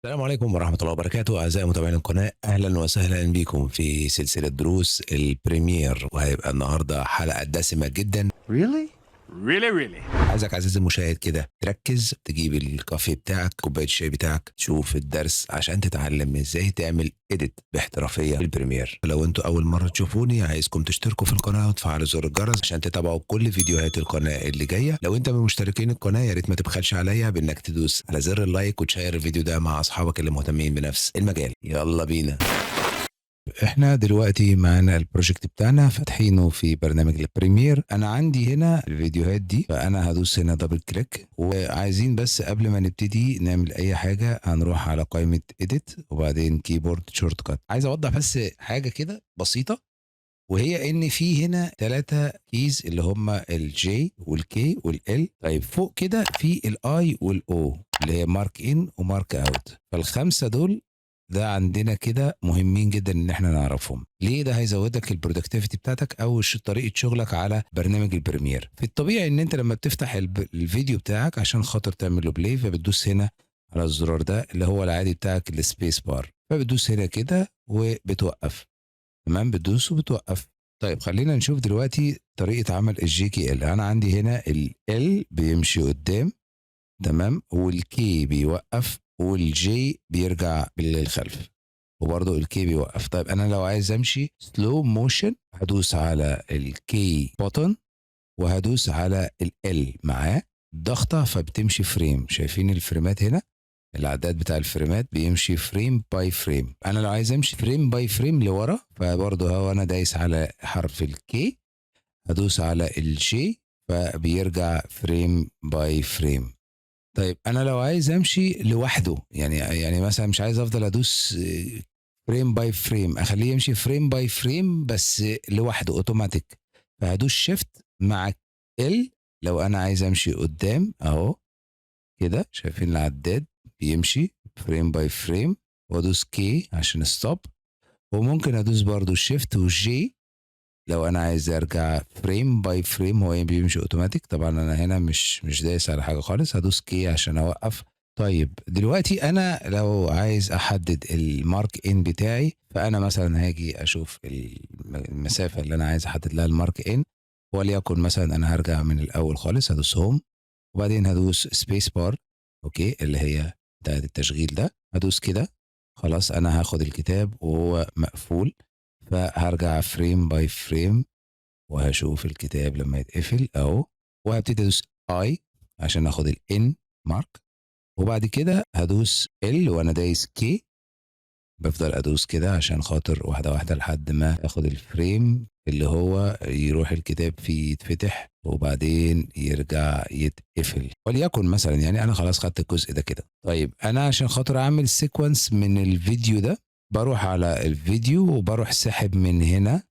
السلام عليكم ورحمة الله وبركاته أعزائي متابعين القناة، أهلا وسهلا بكم في سلسلة دروس البريمير، وهيبقى النهاردة حلقة دسمة جدا. Really? Really? عايزك عزيزي المشاهد كده تركز، تجيب الكافيه بتاعك، كوباية الشاي بتاعك، تشوف الدرس عشان تتعلم ازاي تعمل اديت باحترافية في البريمير. لو انتوا أول مرة تشوفوني عايزكم تشتركوا في القناة وتفعلوا زر الجرس عشان تتابعوا كل فيديوهات القناة اللي جاية. لو انت من مشتركين القناة يا ريت ما تبخلش عليا بانك تدوس على زر اللايك وتشير الفيديو ده مع اصحابك اللي مهتمين بنفس المجال. يلا بينا. احنا دلوقتي معانا البروجكت بتاعنا فاتحينه في برنامج البريمير. انا عندي هنا الفيديوهات دي، فانا هدوس هنا دبل كليك. وعايزين بس قبل ما نبتدي نعمل اي حاجة هنروح على قائمة اديت وبعدين كيبورد شورت كات. عايز اوضح بس حاجة كده بسيطة، وهي ان في هنا 3 كيز اللي هم الجي والكي والال. طيب فوق كده في الاي والاو اللي هي مارك ان ومارك اوت، فالخمسه دول ده عندنا كده مهمين جدا ان احنا نعرفهم. ليه؟ ده هيزودك البرودكتيفيتي بتاعتك او طريقه شغلك على برنامج البريمير. في الطبيعي ان انت لما بتفتح الفيديو بتاعك عشان خاطر تعمل له بلاي، فبتدوس هنا على الزرار ده اللي هو العادي بتاعك السبيس بار، فبتدوس هنا كده وبتوقف. تمام، بتدوس وبتوقف. طيب خلينا نشوف دلوقتي طريقة عمل الجي كي ال. انا عندي هنا ال بيمشي قدام، تمام، والكي بيوقف والجي بيرجع للخلف، وبرضه الكي بيوقف. طيب انا لو عايز امشي سلو موشن هدوس على الكي بوتن وهدوس على ال معاه ضغطة فبتمشي فريم. شايفين الفريمات هنا؟ العداد بتاع الفريمات بيمشي فريم باي فريم. انا لو عايز امشي فريم باي فريم لورا فبرضه هو انا دايس على حرف الكي، هدوس على الجي فبيرجع فريم باي فريم. طيب انا لو عايز امشي لوحده، يعني مثلا مش عايز افضل ادوس فريم باي فريم، اخليه يمشي فريم باي فريم بس لوحده اوتوماتيك، فهدوس شيفت مع ال. لو انا عايز امشي قدام اهو كده، شايفين العداد بيمشي فريم باي فريم، وادوس كي عشان ستوب. وممكن ادوس برضو شيفت وجي لو انا عايز ارجع فريم باي فريم، هو بيمشي اوتوماتيك. طبعا انا هنا مش دايس على حاجه خالص، هدوس كي عشان اوقف. طيب دلوقتي انا لو عايز احدد المارك ان بتاعي، فانا مثلا هاجي اشوف المسافه اللي انا عايز احدد لها المارك ان، وليكن مثلا انا هرجع من الاول خالص، هدوس هوم وبعدين هدوس سبيس بار، اوكي، اللي هي بتاعت التشغيل ده. هدوس كده، خلاص انا هاخد الكتاب وهو مقفول، فهرجع فريم باي فريم وهشوف الكتاب لما يتقفل اهو، وهبتدي ادوس اي عشان اخد الان مارك، وبعد كده هدوس ال وانا دايس كي. بفضل ادوس كده عشان خاطر واحده واحده لحد ما اخد الفريم اللي هو يروح الكتاب فيه يتفتح وبعدين يرجع يتقفل. وليكن مثلا يعني انا خلاص خدت الجزء ده كده. طيب انا عشان خاطر اعمل سيكونس من الفيديو ده، بروح على الفيديو وبروح ساحب من هنا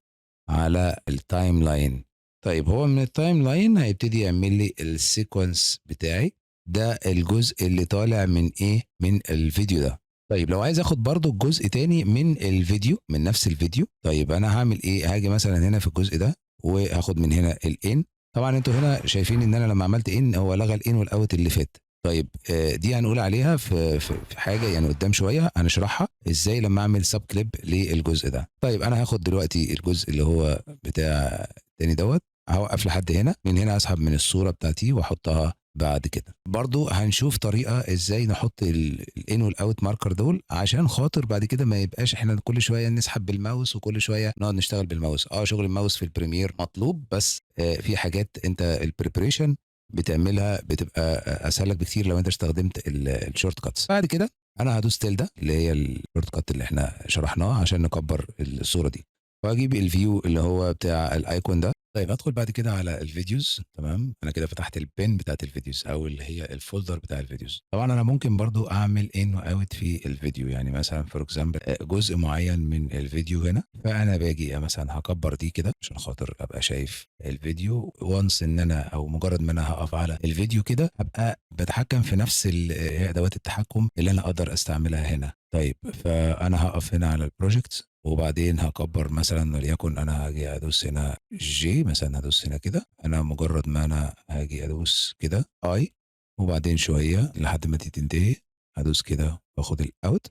على التايم لاين. طيب هو من التايم لاين هيبتدي يعمل لي السيكونس بتاعي ده، الجزء اللي طالع من ايه، من الفيديو ده. طيب لو عايز اخد برضو الجزء تاني من الفيديو، من نفس الفيديو، طيب انا هعمل ايه؟ هاجي مثلا هنا في الجزء ده وهاخد من هنا الان. طبعا انتوا هنا شايفين ان انا لما عملت ان هو لغى الان والاوت اللي فات. طيب دي هنقول عليها في حاجه يعني قدام شويه هنشرحها ازاي لما اعمل سب كليب للجزء ده. طيب انا هاخد دلوقتي الجزء اللي هو بتاع تاني دوت، هوقف لحد هنا، من هنا اسحب من الصوره بتاعتي واحطها. بعد كده برضو هنشوف طريقه ازاي نحط الان والاوت ماركر دول عشان خاطر بعد كده ما يبقاش احنا كل شويه نسحب بالماوس وكل شويه نقعد نشتغل بالماوس. شغل الماوس في البريمير مطلوب، بس في حاجات انت البريبريشن بتعملها بتبقى اسهل لك بكتير لو انت استخدمت الشورت كاتس. بعد كده انا هدوس تلدا اللي هي الشورت كات اللي احنا شرحناه عشان نكبر الصوره دي، واجيب الفيو اللي هو بتاع الايكون ده. طيب ادخل بعد كده على الفيديوز. تمام، انا كده فتحت البين بتاعت الفيديوز او اللي هي الفولدر بتاع الفيديوز. طبعا انا ممكن برضو اعمل ان واوت في الفيديو، يعني مثلا فور اكزامبل جزء معين من الفيديو هنا، فانا باجي مثلا هكبر دي كده عشان خاطر ابقى شايف الفيديو وانس ان انا، او مجرد ما انا هقف على الفيديو كده ابقى بتحكم في نفس ادوات التحكم اللي انا اقدر استعملها هنا. طيب فانا هقف هنا على البروجكت وبعدين هكبر مثلا، وليكن انا هاجي ادوس هنا جي مثلا، هدوس هنا كده. انا مجرد ما انا هاجي ادوس كده اي وبعدين شويه لحد ما دي تنتهي، هدوس كده واخد الاوت.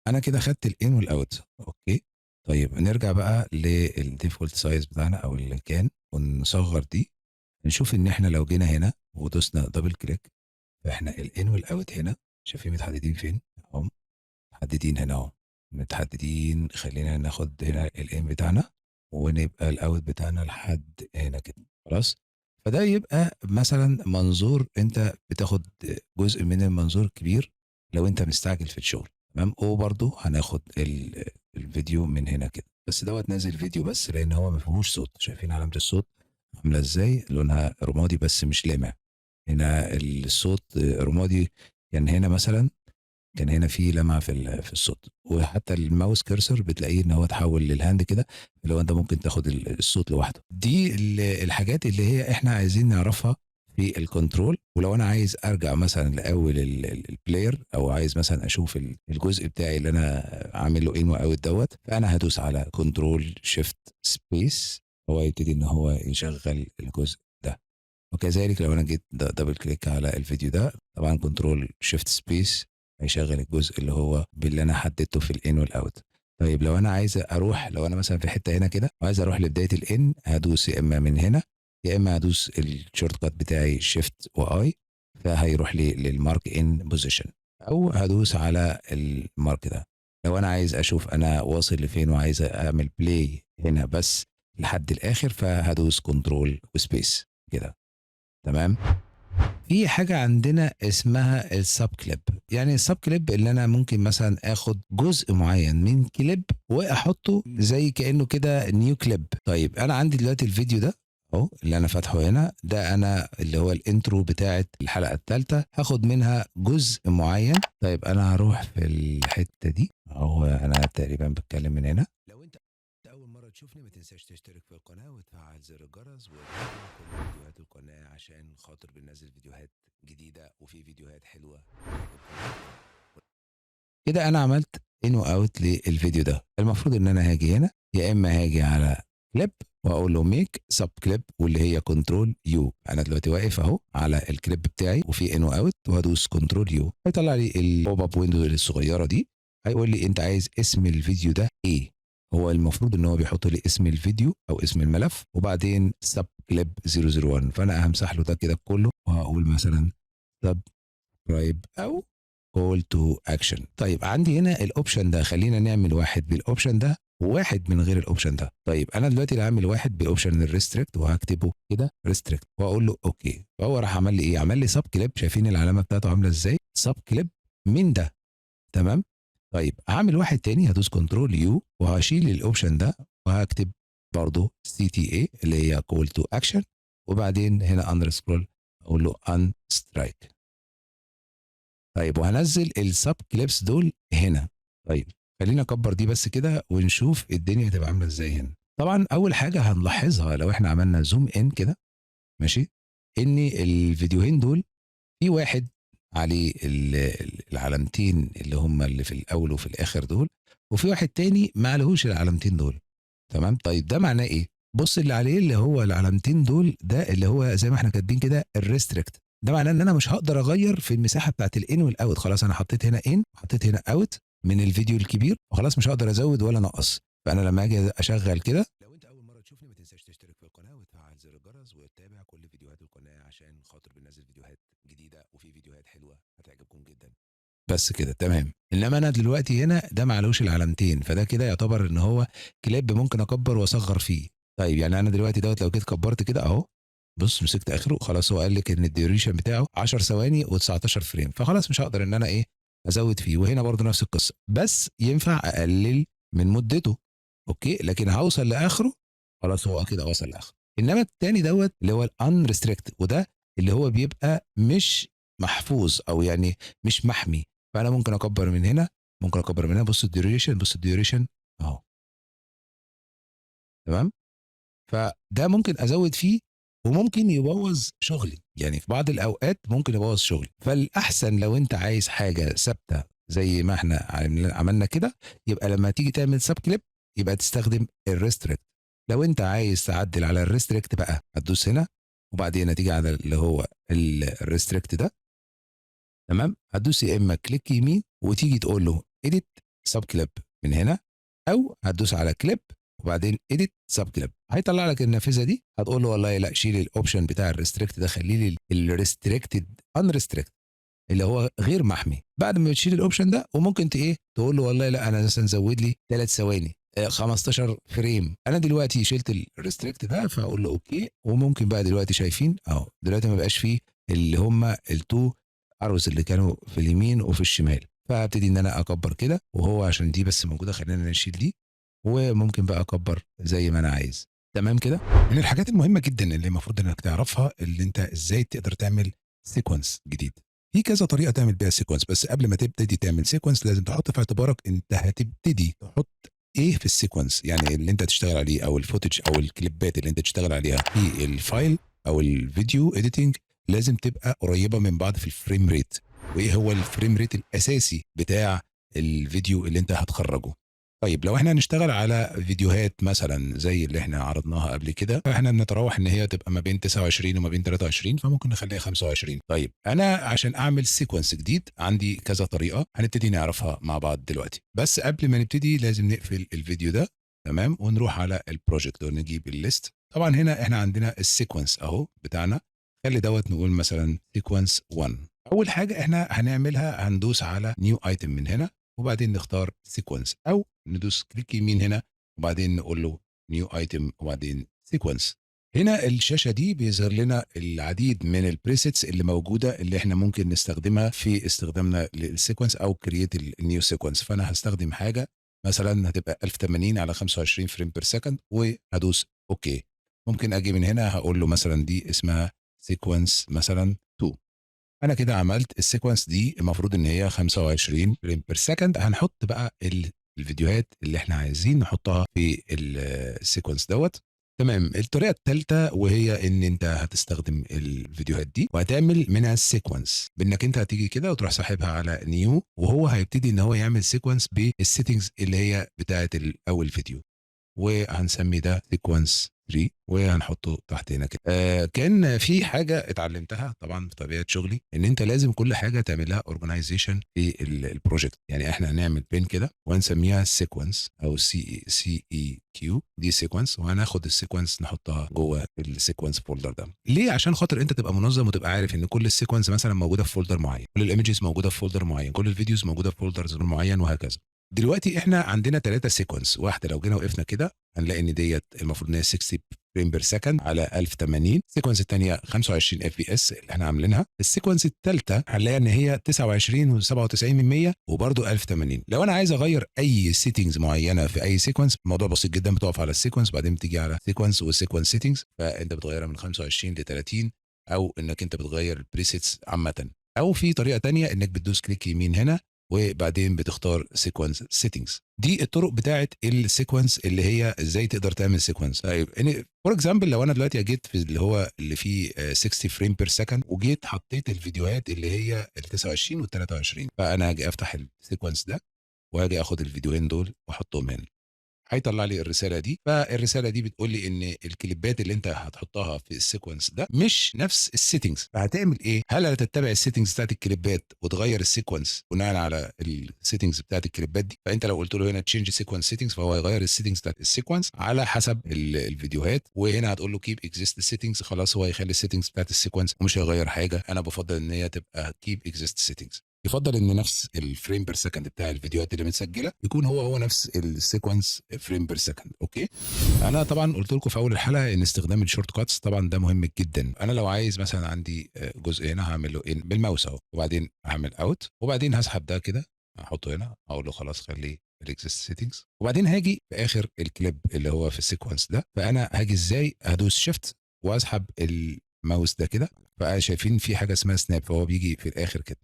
انا كده خدت الان والاوت. اوكي، طيب نرجع بقى للديفولت سايز بتاعنا او اللي كان، ونصغر دي. نشوف ان احنا لو جينا هنا ودوسنا دبل كليك، فاحنا الان والاوت هنا شايفين متحددين فين اهو، متحددين هنا اهو، متحددين. خلينا ناخد هنا الان بتاعنا ونبقى الاوت بتاعنا لحد هنا كده، خلاص. فده يبقى مثلا منظور، انت بتاخد جزء من المنظور كبير لو انت مستعجل في الشغل، تمام. وبرده هناخد الفيديو من هنا كده، بس دوت نازل فيديو بس لان هو ما فيهوش صوت. شايفين علامه الصوت عامله ازاي؟ لونها رمادي بس مش لامع. هنا الصوت رمادي، يعني هنا مثلا كان هنا في لمعه في الصوت. وحتى الماوس كيرسر بتلاقيه ان هو اتحول للهاند كده، اللي هو انت ممكن تاخد الصوت لوحده. دي الحاجات اللي هي احنا عايزين نعرفها في الكنترول. ولو انا عايز ارجع مثلا لاول البلاير، او عايز مثلا اشوف الجزء بتاعي اللي انا عامل له ان واوت دوت، فانا هدوس على كنترول شيفت سبيس، هو يبتدي ان هو يشغل الجزء ده. وكذلك لو انا جيت دبل كليك على الفيديو ده، طبعا كنترول شيفت سبيس هيشغل الجزء اللي هو باللي انا حددته في الان والاوت. طيب لو انا عايز اروح، لو انا مثلا في حته هنا كده وعايز اروح لبدايه الان، هدوس يا اما من هنا يا اما هدوس الشورت كات بتاعي شيفت واي، فهيروح لي للمارك ان بوزيشن، او هدوس على المارك ده. لو انا عايز اشوف انا واصل لفين وعايز اعمل بلاي هنا بس لحد الاخر، فهدوس كنترول وسبيس كده، تمام. في حاجة عندنا اسمها السب كليب. يعني السب كليب اللي انا ممكن مثلا اخد جزء معين من كليب واحطه زي كأنه كده نيو كليب. طيب انا عندي دلوقتي الفيديو ده اهو اللي انا فاتحه هنا، ده انا اللي هو الانترو بتاعت الحلقة الثالثة، هاخد منها جزء معين. طيب انا هروح في الحتة دي اهو، انا تقريبا بتكلم من هنا. لو انت أول مرة تشوفني ما تنساش تشترك في القناة وتفعل زر الجرس وتتابع كل فيديوهات القناة عشان خاطر بننزل فيديوهات جديدة وفي فيديوهات حلوة. كده أنا عملت إن وأوت للفيديو ده. المفروض إن أنا هاجي هنا، يا إما هاجي على كليب وأقول له ميك سب كليب، واللي هي كنترول يو. أنا دلوقتي واقف أهو على الكليب بتاعي وفي إن وأوت، وهدوس كنترول يو هيطلع لي البوب اب ويندو الصغيرة دي، هيقول لي أنت عايز اسم الفيديو ده إيه. هو المفروض ان هو بيحط لي اسم الفيديو او اسم الملف وبعدين سب كليب 001، فانا همسح له ده كده كله وهقول مثلا سبسكرايب او كول تو اكشن. طيب عندي هنا الاوبشن ده، خلينا نعمل واحد بالاوبشن ده وواحد من غير الاوبشن ده. طيب انا دلوقتي هعمل واحد باوبشن الريستريكت وهكتبه كده ريستريكت واقول له اوكي، فهو راح عمل لي ايه؟ عمل لي سب كليب. شايفين العلامه بتاعته عامله ازاي؟ سب كليب من ده، تمام. طيب هعمل واحد تاني، هدوس كنترول يو وهشيل الاوبشن ده وهكتب برضه سي تي اي اللي هي كول تو اكشن، وبعدين هنا اندر سكرول اقول له ان سترايك. طيب وهنزل السب كليبس دول هنا. طيب خلينا اكبر دي بس كده ونشوف الدنيا هتبقى عامله ازاي هنا. طبعا اول حاجه هنلاحظها لو احنا عملنا زوم ان كده، ماشي، ان الفيديوهين دول في واحد عليه العلامتين اللي هم اللي في الاول وفي الاخر دول، وفي واحد تاني ما عليهوش العلامتين دول، تمام. طيب ده معناه ايه؟ بص اللي عليه اللي هو العلامتين دول، ده اللي هو زي ما احنا كاتبين كده الريستريكت. ده معناه ان انا مش هقدر اغير في المساحه بتاعت الان والاوت. خلاص انا حطيت هنا ان وحطيت هنا اوت من الفيديو الكبير، وخلاص مش هقدر ازود ولا انقص. فانا لما اجي اشغل كده، لو انت اول مره تشوفني ما تنساش تشترك في القناه وتفعل زر الجرس وتتابع كل فيديوهات القناه عشان خاطر بننزل فيديوهات جديده وفي فيديوهات حلوه هتعجبكم جدا. بس كده تمام. انما انا دلوقتي هنا ده معلوش العلامتين، فده كده يعتبر ان هو كليب ممكن اكبر واصغر فيه. طيب يعني انا دلوقتي دوت لو جيت كبرت كده اهو، بص مسكت اخره خلاص، هو قال لك ان الديوريشن بتاعه 10 ثواني و19 فريم، فخلاص مش هقدر ان انا ايه ازود فيه. وهنا برضو نفس القصه، بس ينفع اقلل من مدته، اوكي، لكن هوصل لاخره خلاص هو كده وصل لاخره. انما التاني دوت اللي هو الان ريستريكت، وده اللي هو بيبقى مش محفوظ او يعني مش محمي. فانا ممكن اكبر من هنا، ممكن اكبر من هنا. بص الديوريشن، بص الديوريشن اهو، تمام. فده ممكن ازود فيه وممكن يبوظ شغلي، يعني في بعض الاوقات ممكن يبوظ شغلي. فالاحسن لو انت عايز حاجه ثابته زي ما احنا عملنا كده، يبقى لما تيجي تعمل سب كليب يبقى تستخدم الريستريكت. لو انت عايز تعدل على الريستريكت بقى هتدوس هنا، وبعدين هتيجي على اللي هو الريستريكت ده، تمام، هتدوس يا اما كليك يمين وتيجي تقول له اديت سب كليب من هنا، او هتدوس على كليب وبعدين اديت سب كليب، هيطلع لك النافذه دي. هتقول له والله لا، شيل الاوبشن بتاع الريستريكت ده، خليه لي الريستريكتد انريستريكت اللي هو غير محمي. بعد ما بتشيل الاوبشن ده وممكن ايه تقول له والله لا، انا مثلا زود لي 3 ثواني 15 فريم. انا دلوقتي شلت الريستريكت ده فاقول له اوكي. وممكن بقى دلوقتي شايفين اهو دلوقتي ما بقاش فيه اللي هم التو اروز اللي كانوا في اليمين وفي الشمال. فابتدي ان انا اكبر كده، وهو عشان دي بس موجوده خلينا نشيل دي، وممكن بقى اكبر زي ما انا عايز. تمام كده. من الحاجات المهمه جدا اللي المفروض انك تعرفها اللي انت ازاي تقدر تعمل سيكونس جديد. في كذا طريقه تعمل بيها سيكونس، بس قبل ما تبتدي تعمل سيكونس لازم تحط في اعتبارك انت هتبتدي تحط ايه في السيكونس، يعني اللي انت تشتغل عليه او الفوتج او الكليبات اللي انت تشتغل عليها في الفايل او الفيديو اديتنج لازم تبقى قريبه من بعض في الفريم ريت. وايه هو الفريم ريت الاساسي بتاع الفيديو اللي انت هتخرجه. طيب لو احنا هنشتغل على فيديوهات مثلا زي اللي احنا عرضناها قبل كده، فاحنا بنتراوح ان هي تبقى ما بين 29 وما بين 23، فممكن نخليها 25. طيب انا عشان اعمل سيكونس جديد عندي كذا طريقه هنبتدي نعرفها مع بعض دلوقتي. بس قبل ما نبتدي لازم نقفل الفيديو ده، تمام، ونروح على البروجكت ونجيب الليست. طبعا هنا احنا عندنا السيكونس اهو بتاعنا. خلي دوت نقول مثلا سيكونس 1. اول حاجه احنا هنعملها هندوس على نيو ايتم من هنا، وبعدين نختار سيكونس، او ندوس كليك يمين هنا وبعدين نقول له نيو ايتم وبعدين سيكونس. هنا الشاشه دي بيظهر لنا العديد من البريسيتس اللي موجوده اللي احنا ممكن نستخدمها في استخدامنا للسيكونس او كرييت النيو سيكونس. فانا هستخدم حاجه مثلا هتبقى 1080 على 25 فريم بير سكند وهدوس اوكي. ممكن اجي من هنا هقول له مثلا دي اسمها سيكونس مثلا 2. انا كده عملت السيكونس دي، المفروض ان هي 25 فريم بير سكند. هنحط بقى الفيديوهات اللي احنا عايزين نحطها في السيكونس دوت. تمام. الطريقه الثالثه وهي ان انت هتستخدم الفيديوهات دي وهتعمل منها السيكونس بانك انت هتيجي كده وتروح ساحبها على نيو، وهو هيبتدي ان هو يعمل سيكونس بالسيتنجز اللي هي بتاعه الاول فيديو، وهنسمي ده سيكونس 3 وهنحطه تحت هنا كده. كان في حاجه اتعلمتها طبعا بطبيعه شغلي ان انت لازم كل حاجه تعملها اورجنايزيشن في البروجكت. يعني احنا هنعمل بين كده وهنسميها سيكونس او سي اي كيو، دي سيكونس، وهناخد السيكونس نحطها جوه السيكونس فولدر ده. ليه؟ عشان خاطر انت تبقى منظم وتبقى عارف ان كل السيكونس مثلا موجوده في فولدر معين، كل الايمجز موجوده في فولدر معين، كل الفيديوز موجوده في فولدر معين، وهكذا. دلوقتي احنا عندنا 3 سيكونس. واحده لو جينا وقفنا كده هنلاقي ان ديت المفروض ان هي 60 فريم بير سكند على 1080. السيكونس الثانيه 25 اف بي اس اللي احنا عاملينها. السيكونس الثالثه هنلاقي ان هي 29 و97% وبرده 1080. لو انا عايز اغير اي سيتنجز معينه في اي سيكونس، الموضوع بسيط جدا. بتقف على السيكونس بعدين بتيجي على سيكونس والسيكونس سيتنجز، فانت بتغيرها من 25 ل 30، او انك انت بتغير البريسيتس عامه. او في طريقه تانية انك بتدوس كليك يمين هنا وبعدين بتختار سيكونس سيتنجز. دي الطرق بتاعه السيكونس اللي هي ازاي تقدر تعمل سيكونس. طيب فور اكزامبل لو انا دلوقتي جيت في اللي هو اللي فيه 60 فريم بير سكند وجيت حطيت الفيديوهات اللي هي ال 29 وال 23، فانا هاجي افتح السيكونس ده وهاجي اخد الفيديوهين دول واحطهم هنا، هيطلع لي الرساله دي. فالرساله دي بتقول لي ان الكليبات اللي انت هتحطها في السيكونس ده مش نفس السيتنجز. فهتعمل ايه؟ هل هتتبع السيتنجز بتاعت الكليبات وتغير السيكونس بناء على السيتنجز بتاعت الكليبات دي؟ فانت لو قلت له هنا تشينج سيكونس سيتنجز فهو هيغير السيتنجز بتاعت السيكونس على حسب الفيديوهات. وهنا هتقول له كيب اكزيست سيتنجز، خلاص هو هيخلي السيتنجز بتاعت السيكونس ومش هيغير حاجه. انا بفضل ان هي تبقى كيب اكزيست سيتنجز. يفضل ان نفس الفريم بير سكند بتاع الفيديوهات اللي متسجله يكون هو نفس السيكونس فريم بير سكند. اوكي. انا طبعا قلت لكم في اول الحلقه ان استخدام الشورت كاتس طبعا ده مهم جدا. انا لو عايز مثلا عندي جزء هنا هعمل له ان بالماوس اهو، وبعدين هعمل اوت، وبعدين هسحب ده كده احطه هنا، اقول له خلاص خليه الاكزيست سيتنجز، وبعدين هاجي في اخر الكليب اللي هو في السيكونس ده. فانا هاجي ازاي؟ هدوس شيفت واسحب الماوس ده كده، فشايفين في حاجه اسمها سناب، فهو بيجي في الاخر كده.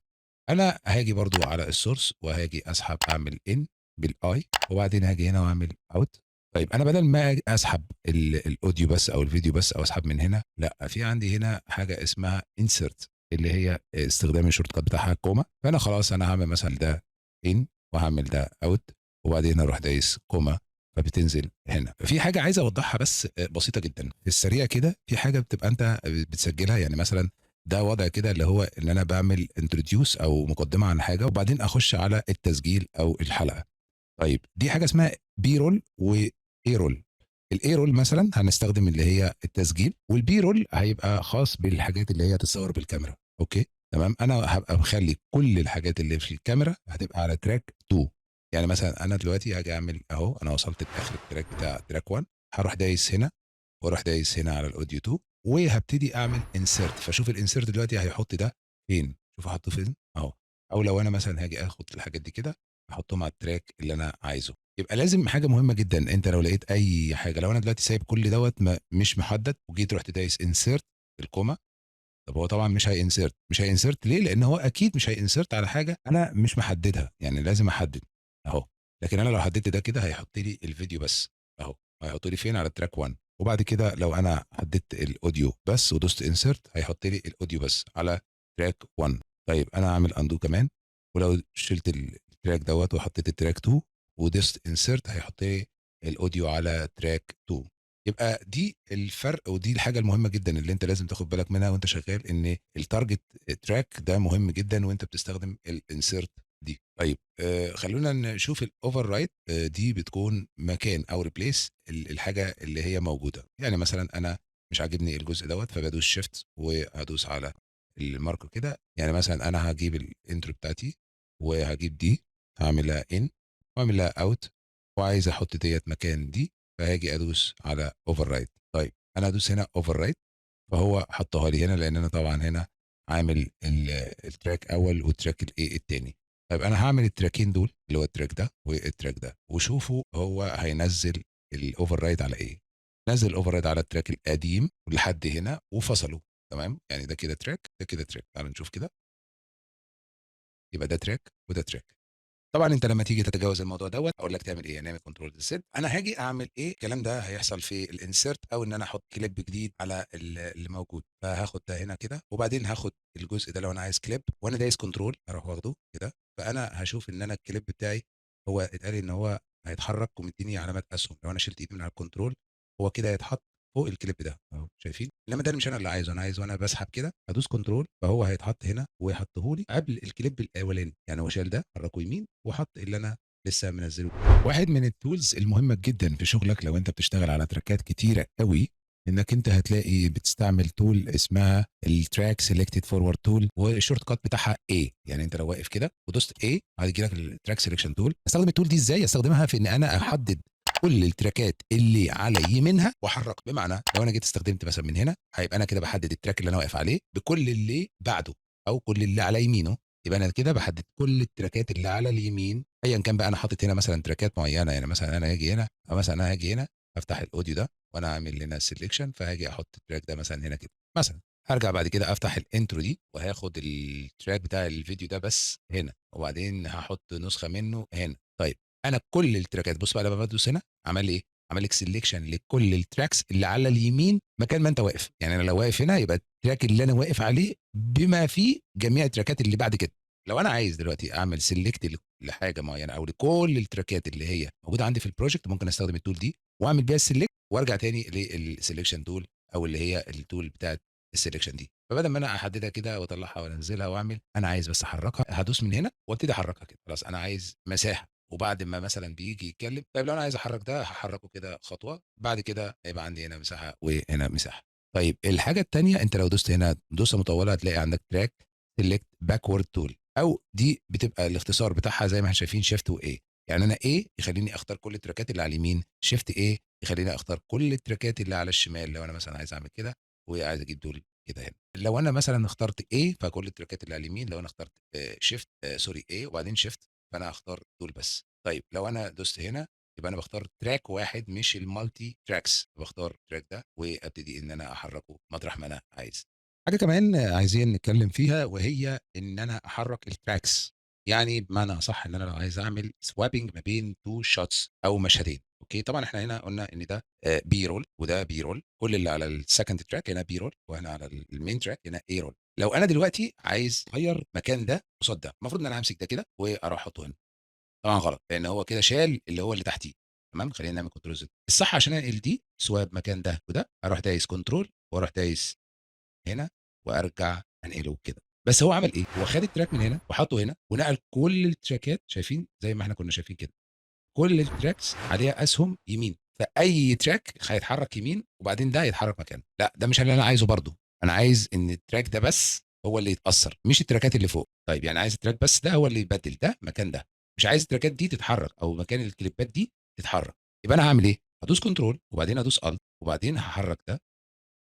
انا هاجي برضو على السورس وهاجي اسحب اعمل ان بالاي، وبعدين هاجي هنا واعمل اوت. طيب انا بدل ما اسحب الاوديو بس او الفيديو بس او اسحب من هنا، لا، في عندي هنا حاجه اسمها انسرت اللي هي استخدام الشورت كات بتاعها كوما. فانا خلاص انا هعمل مثلا ده ان وهعمل ده اوت، وبعدين اروح دايس كوما فبتنزل هنا. في حاجه عايز اوضحها بس بسيطه جدا في السريع كده. في حاجه بتبقى انت بتسجلها، يعني مثلا ده وضع كده اللي هو ان انا بعمل انتروديوس او مقدمه عن حاجه وبعدين اخش على التسجيل او الحلقه. طيب دي حاجه اسمها بي رول واي رول. الاي رول مثلا هنستخدم اللي هي التسجيل، والبي رول هيبقى خاص بالحاجات اللي هي تتصور بالكاميرا. اوكي تمام، انا هبقى مخلي كل الحاجات اللي في الكاميرا هتبقى على تراك 2. يعني مثلا انا دلوقتي هاجي اعمل اهو، انا وصلت لاخر التراك بتاع تراك 1، هروح دايس هنا واروح دايس هنا على الاوديو 2 وهبتدي اعمل انسيرت. فشوف الانسيرت دلوقتي هيحط ده فين، شوف احطه فين اهو. او لو انا مثلا هاجي اخد الحاجات دي كده احطهم على التراك اللي انا عايزه. يبقى لازم حاجه مهمه جدا، انت لو لقيت اي حاجه، لو انا دلوقتي سايب كل دوت مش محدد وجيت رحت دايس انسيرت الكوما، طب هو طبعا مش هينسرت ليه؟ لان هو اكيد مش هينسرت على حاجه انا مش محددها، يعني لازم احدد اهو. لكن انا لو حددت ده كده هيحط لي الفيديو بس اهو، هيحط لي فين؟ على تراك 1. وبعد كده لو انا حددت الاوديو بس ودوست انسرت هيحط لي الاوديو بس على تراك 1. طيب انا هعمل اندو كمان، ولو شلت التراك دوت وحطيت التراك 2 ودوست انسرت هيحط لي الاوديو على تراك 2. يبقى دي الفرق، ودي الحاجه المهمه جدا اللي انت لازم تاخد بالك منها وانت شغال، ان التارجت تراك ده مهم جدا وانت بتستخدم الانسيرت دي. طيب خلونا نشوف الاوفر رايت. دي بتكون مكان او ريبليس الحاجه اللي هي موجوده. يعني مثلا انا مش عاجبني الجزء دوت فبدوس شيفت وهدوس على الماركر كده. يعني مثلا انا هجيب الانترو بتاعتي وهجيب دي، هعملها ان واعملها اوت، وعايز احط ديت مكان دي، فهاجي ادوس على اوفر رايت. طيب انا ادوس هنا اوفر رايت فهو حطها لي هنا، لان انا طبعا هنا عامل التراك اول والتراك الايه التاني. طيب انا هعمل التراكين دول اللي هو التراك ده والتراك ده، وشوفوا هو هينزل الاوفر رايت على ايه. نزل الاوفر رايت على التراك القديم لحد هنا وفصله. تمام، يعني ده كده تراك، ده كده تراك. تعالوا نشوف كده، يبقى ده تراك وده تراك. طبعا انت لما تيجي تتجاوز الموضوع دوت اقول لك تعمل ايه، نعمل كنترول زد. انا هاجي اعمل ايه الكلام ده هيحصل في الانسيرت، او ان انا احط كليب جديد على اللي موجود. فهاخد ده هنا كده وبعدين هاخد الجزء ده لو انا عايز كليب وانا دايس كنترول اروح واخده كده. فانا هشوف ان انا الكليب بتاعي هو اتقال ان هو هيتحرك ومديني علامات اسهم. لو انا شلت ايدي من على الكنترول هو كده هيتحط فوق الكليب ده اهو، شايفين؟ انما ده مش انا اللي عايزه، انا عايز وانا بسحب كده هدوس كنترول فهو هيتحط هنا ويحطه لي قبل الكليب الاولاني. يعني هو شال ده حركه يمين وحط اللي انا لسه منزله. واحد من التولز المهمه جدا في شغلك لو انت بتشتغل على تراكات كتيره قوي، انك انت هتلاقي بتستعمل تول اسمها التراك سيلكتد فورورد تول، والشورت كات بتاعها A. يعني انت لو واقف كده ودوست A هيجي لك التراك سيلكشن تول. استخدم التول دي ازاي؟ استخدمها في ان انا احدد كل التراكات اللي على يمينها واحرك. بمعنى لو انا جيت استخدمت مثلا من هنا هيبقى انا كده بحدد التراك اللي انا واقف عليه بكل اللي بعده او كل اللي على يمينه. يبقى انا كده بحدد كل التراكات اللي على اليمين ايا كان بقى. انا حاطط هنا مثلا تراكات معينه، يعني مثلا انا هاجي هنا او مثلا انا هاجي هنا افتح الاوديو ده وانا عامل هنا سيلكشن، فهاجي احط التراك ده مثلا هنا كده مثلا. هرجع بعد كده افتح الانترو دي وهاخد التراك بتاع الفيديو ده بس هنا، وبعدين هحط نسخه منه هنا. طيب انا كل التراكات، بص بقى لما بدوس هنا عمل لي ايه؟ عمل لك سيلكشن لكل التراكس اللي على اليمين مكان ما انت واقف. يعني انا لو واقف هنا يبقى التراك اللي انا واقف عليه بما فيه جميع التراكات اللي بعد كده. لو انا عايز دلوقتي اعمل سيلكت لحاجه معينه او لكل التراكات اللي هي موجوده عندي في البروجكت، ممكن استخدم التول دي واعمل بيها السيلكت وارجع تاني للسيلكشن تول او اللي هي التول بتاعت السيلكشن دي. فبدل ما انا احددها كده واطلعها وانزلها واعمل، انا عايز بس احركها، هدوس من هنا وابتدي احركها كده. خلاص انا عايز مساحه. وبعد ما مثلا بيجي يتكلم، طيب لو انا عايز احرك ده هحركه كده خطوه، بعد كده هيبقى عندي هنا مساحه وهنا مساحه. طيب الحاجه الثانيه، انت لو دوست هنا دوسه مطوله هتلاقي عندك تراك سيلكت باكورد تول، او دي بتبقى الاختصار بتاعها زي ما احنا شايفين شيفت واي. يعني انا ايه يخليني اختار كل التراكات اللي على اليمين، شيفت ايه يخليني اختار كل التراكات اللي على الشمال لو انا مثلا عايز اعمل كده وعايز اجيب دول كده هنا. لو انا مثلا اخترت ايه فكل التراكات اللي على اليمين، لو انا اخترت شيفت سوري ايه وبعدين شيفت فانا هختار دول بس. طيب لو انا دوست هنا يبقى انا بختار تراك واحد مش المالتي تراكس، بختار تراك ده وابتدي ان انا احركه مطرح ما انا عايز. حاجه كمان عايزين نتكلم فيها وهي ان انا احرك التراكس. يعني بمعنى صح ان انا لو عايز اعمل سوابنج ما بين تو شوتس او مشهدين. اوكي طبعا احنا هنا قلنا ان ده بي رول وده بي رول، كل اللي على السكند تراك هنا بي رول وهنا على المين تراك هنا اي رول. لو انا دلوقتي عايز اغير مكان ده قصاد ده، المفروض ان انا همسك ده كده واروح احطه هنا. طبعا غلط لان هو كده شال اللي هو اللي تحتيه. تمام، خلينا نعمل كنترول زد. الصح عشان انقل دي سواب مكان ده وده اروح دايس كنترول واروح دايس هنا وارجع هنقله كده. بس هو عمل ايه؟ هو خد التراك من هنا وحطه هنا ونقل كل التراكات، شايفين زي ما احنا كنا شايفين كده، كل التراكس عليها اسهم يمين، فاي تراك هيتحرك يمين وبعدين ده هيتحرك مكانه. لا ده مش اللي انا عايزه برضو، انا عايز ان التراك ده بس هو اللي يتاثر مش التراكات اللي فوق. طيب يعني عايز التراك بس ده هو اللي يبدل ده مكان ده، مش عايز التراكات دي تتحرك او مكان الكليبات دي تتحرك. يبقى انا هعمل ايه؟ هدوس كنترول وبعدين ادوس الت وبعدين هحرك ده.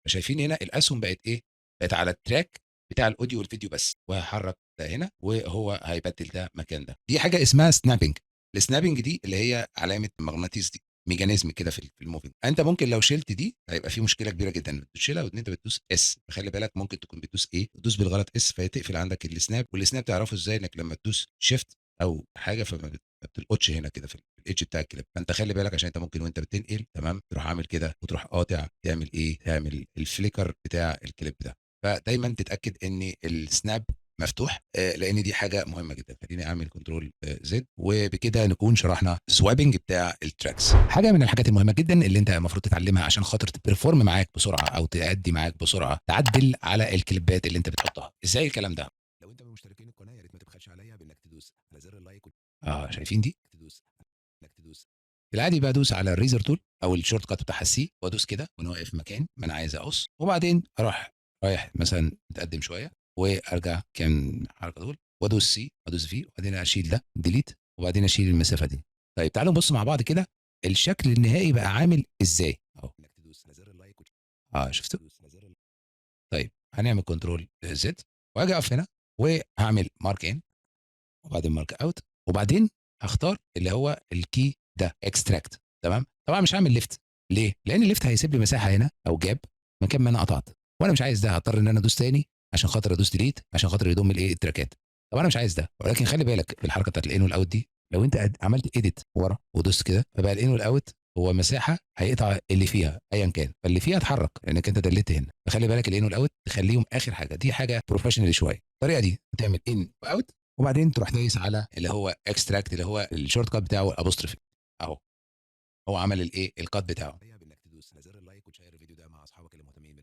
شايفين هنا الاسهم بقت ايه؟ بقت على التراك بتاع الاوديو والفيديو بس، وهحرك ده هنا وهو هيبدل ده مكان ده. دي حاجه اسمها سنابنج. السنابنج دي اللي هي علامه مغناطيس، دي ميكانيزم كده في الموفينج. انت ممكن لو شلت دي هيبقى في مشكله كبيره جدا، بتشيلها وان انت بتدوس اس، فخلي بالك ممكن تكون بتدوس ايه، تدوس بالغلط اس فتقفل عندك السناب. والسناب تعرفه ازاي؟ انك لما تدوس شيفت او حاجه ما بتلقطش هنا كده في الايدج بتاع الكليب، فانت خلي بالك عشان انت ممكن وانت بتنقل تمام تروح عامل كده وتروح قاطع، تعمل ايه؟ تعمل الفليكر بتاع الكليب ده. فدايما تتاكد ان السناب مفتوح، لان دي حاجه مهمه جدا. خليني اعمل كنترول زد، وبكده نكون شرحنا السوابنج بتاع التراكس. حاجه من الحاجات المهمه جدا اللي انت المفروض تتعلمها عشان خاطر تبرفورم معاك بسرعه او تأدي معاك بسرعه، تعدل على الكليبات اللي انت بتحطها. ازاي الكلام ده؟ لو انت من مشتركين القناه يا ريت ما تبخلش عليا بانك تدوس على زر اللايك شايفين دي؟ انك تدوس في العادي بدوس على الريزر تول او الشورت كات بتاع السي وادوس كده وانا واقف في مكان ما انا عايز اقص، وبعدين اروح رايح مثلا متقدم شويه وارجع كام حركه دول وادوس سي وادوس في وبعدين اشيل ده ديليت وبعدين اشيل المسافه دي. طيب تعالوا نبص مع بعض كده الشكل النهائي بقى عامل ازاي اهو. انك تدوس على زر اللايك شفتوا؟ طيب هنعمل كنترول زد واجي اقف هنا وهعمل مارك ان وبعدين مارك اوت وبعدين هختار اللي هو الكي ده اكستراكت. تمام، طبعا مش هعمل ليفت. ليه؟ لان الليفت هيسيب لي مساحه هنا او جاب مكان ما انا قطعت، وانا مش عايز ده. هضطر ان انا ادوس تاني عشان خاطر ادوس ديليت عشان خاطر يضم الايه التراكات. طبعا انا مش عايز ده، ولكن خلي بالك في الحركه بتاعت الان والاوت دي، لو انت عملت ايديت ورا ودوست كده فبقى الان والاوت هو مساحه هيقطع اللي فيها ايا كان، فاللي فيها اتحرك لانك انت دلت هنا. فخلي بالك الان والاوت تخليهم اخر حاجه، دي حاجه بروفيشنال شويه. الطريقه دي هتعمل ان واوت وبعدين تروح دايس على اللي هو اكستراكت اللي هو الشورت كات بتاعه الابوستروفي اهو. هو عمل الايه الكات بتاعه بانك تدوس على زر اللايك وتشير الفيديو ده مع اصحابك اللي مهتمين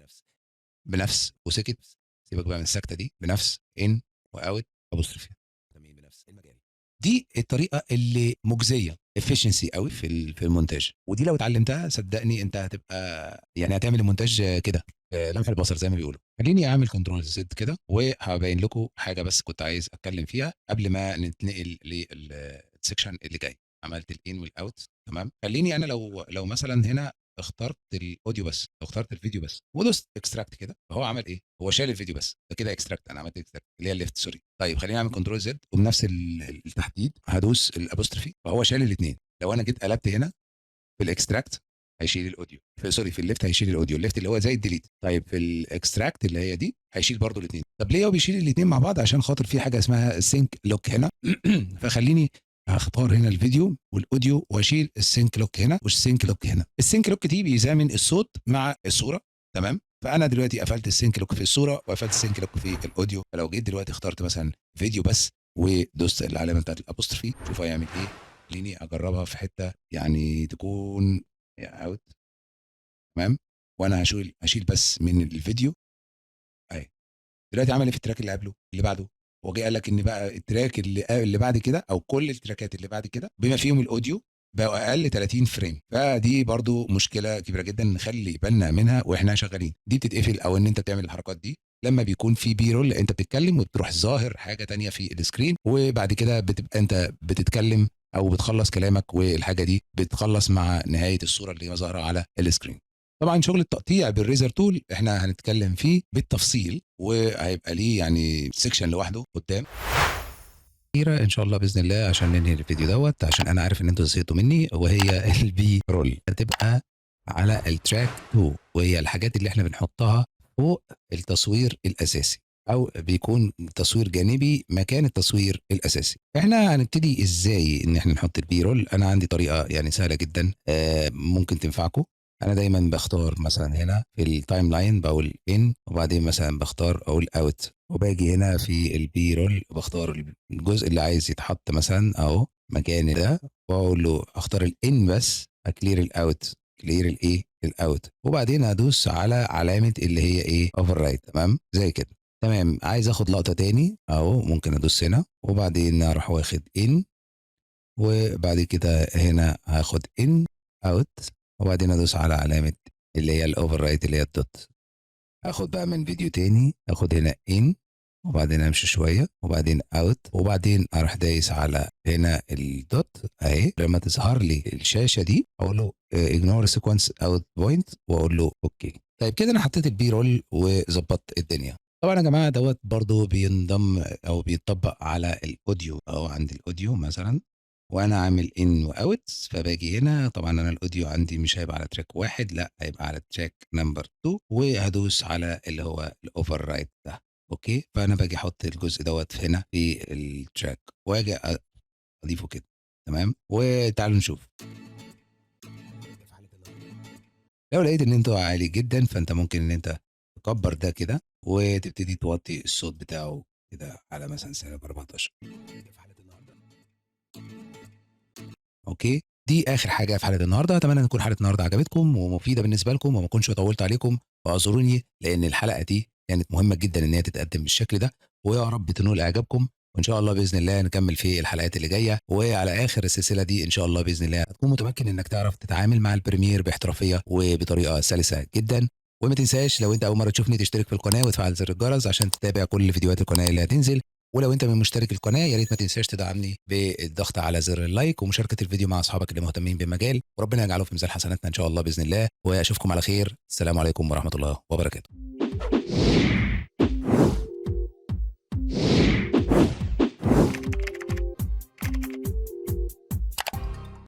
بنفس وسكت. سيبك بقى من السكته دي، بنفس ان واوت ابوستروفي مهتمين بنفس المجال. دي الطريقه اللي مجزيه افشنسي قوي في المونتاج، ودي لو اتعلمتها صدقني انت هتبقى يعني هتعمل المونتاج كده لمح البصر زي ما بيقولوا. خليني اعمل كنترول زد كده وهبين لكم حاجه بس كنت عايز اتكلم فيها قبل ما نتنقل للسكشن اللي جاي. عملت الان والاوت تمام. خليني انا لو مثلا هنا اخترت الاوديو بس، لو اخترت الفيديو بس ودوست اكستراكت كده، فهو عمل ايه؟ هو شال الفيديو بس، ده كده اكستراكت. انا عملت اكستراكت اللي هي الليفت سوري. طيب خليني اعمل كنترول زد وبنفس التحديد هدوس الابوستروفي فهو شال الاثنين. لو انا جيت قلبت هنا في الاكستراكت هيشيل الاوديو، سوري في الليفت هيشيل الاوديو، الليفت اللي هو زي الديليت. طيب في الاكستراكت اللي هي دي هيشيل برضو الاثنين. طب ليه هو بيشيل الاثنين مع بعض؟ عشان خاطر في حاجه اسمها سينك لوك هنا فخليني هختار هنا الفيديو والاوديو واشيل السينك لوك هنا والسينك لوك هنا. السينك لوك دي بيزامن الصوت مع الصوره تمام. فانا دلوقتي قفلت السينك لوك في الصوره وقفلت السينك لوك في الاوديو. فلو جيت دلوقتي اخترت مثلا فيديو بس ودوست العلامه بتاعت الابوستروفي شوف هيعمل ايه. خليني اجربها في حته يعني تكون اوت تمام، وانا هشيل بس من الفيديو اهي. دلوقتي عمل ايه في التراك اللي قبله اللي بعده؟ هو جه قال لك ان بقى التراك اللي بعد كده او كل التراكات اللي بعد كده بما فيهم الاوديو بقوا اقل 30 فريم. فدي برضو مشكله كبيره جدا نخلي بالنا منها واحنا شغالين. دي بتتقفل او ان انت بتعمل الحركات دي لما بيكون في بي رول انت بتتكلم وبتروح ظاهر حاجه تانية في السكرين، وبعد كده بتبقى انت بتتكلم او بتخلص كلامك والحاجه دي بتخلص مع نهايه الصوره اللي هي ظاهره على السكرين. طبعا شغل التقطيع بالريزر تول احنا هنتكلم فيه بالتفصيل وهيبقى ليه يعني سيكشن لوحده قدام اخيره ان شاء الله باذن الله عشان ننهي الفيديو دوت، عشان انا عارف ان انتوا زهقتوا مني. وهي البي رول هتبقى على التراك 2 وهي الحاجات اللي احنا بنحطها فوق التصوير الاساسي او بيكون تصوير جانبي مكان التصوير الاساسي. احنا هنبتدي ازاي ان احنا نحط البي رول؟ انا عندي طريقه يعني سهله جدا ممكن تنفعكم. انا دايما بختار مثلا هنا في التايم لاين بقول ان وبعدين مثلا بختار اقول اوت وباجي هنا في البي رول بختار الجزء اللي عايز يتحط مثلا اهو مكان ده واقول له اختار الان بس اكلير الاوت كلير الايه الاوت وبعدين ادوس على علامه اللي هي ايه اوفر رايت تمام زي كده. تمام، عايز آخد لقطة تاني أهو، ممكن أدوس هنا وبعدين أروح واخد in، وبعد كده هنا هاخد in out، وبعدين أدوس على علامة اللي هي الoverwrite اللي هي الdot. هاخد بقى من فيديو تاني، آخد هنا in وبعدين أمشي شوية وبعدين out، وبعدين أروح دايس على هنا الdot أهي. لما تظهر لي الشاشة دي أقول له ignore sequence out point وأقول له أوكي. طيب كده أنا حطيت البي رول وظبطت الدنيا. طبعا يا جماعة دوت برضو بينضم أو بيتطبق على الأوديو، أو عند الأوديو مثلا وأنا عامل إن وأوت، فباجي هنا طبعا أنا الأوديو عندي مش هيبقى على تراك واحد، لا هيبقى على تراك نمبر 2، وهدوس على اللي هو الأوفر رايت ده. أوكي، فأنا باجي أحط الجزء دوت هنا في التراك وأجي أضيفه كده. تمام، وتعالوا نشوف. لو لقيت ان انتوا عالي جدا فانت ممكن ان انت تكبر ده كده وتبتدي توطي الصوت بتاعه كده على مثلا سالب 14. اوكي، دي اخر حاجه في حلقه النهارده. اتمنى ان تكون حلقه النهارده عجبتكم ومفيده بالنسبه لكم وما اكونش طولت عليكم، واعذروني لان الحلقه دي كانت مهمه جدا ان هي تتقدم بالشكل ده، ويا رب تنول اعجابكم. وان شاء الله باذن الله نكمل في الحلقات اللي جايه، وعلى اخر السلسله دي ان شاء الله باذن الله هتكون متمكن انك تعرف تتعامل مع البريمير باحترافيه وبطريقه سلسه جدا. وما تنساش لو انت اول مره تشوفني تشترك في القناه وتفعل زر الجرس عشان تتابع كل فيديوهات القناه اللي هتنزل. ولو انت من مشترك القناه يا ريت ما تنساش تدعمني بالضغط على زر اللايك ومشاركه الفيديو مع اصحابك اللي مهتمين بالمجال، وربنا يجعله في ميزان حسناتنا ان شاء الله باذن الله. واشوفكم على خير. السلام عليكم ورحمه الله وبركاته.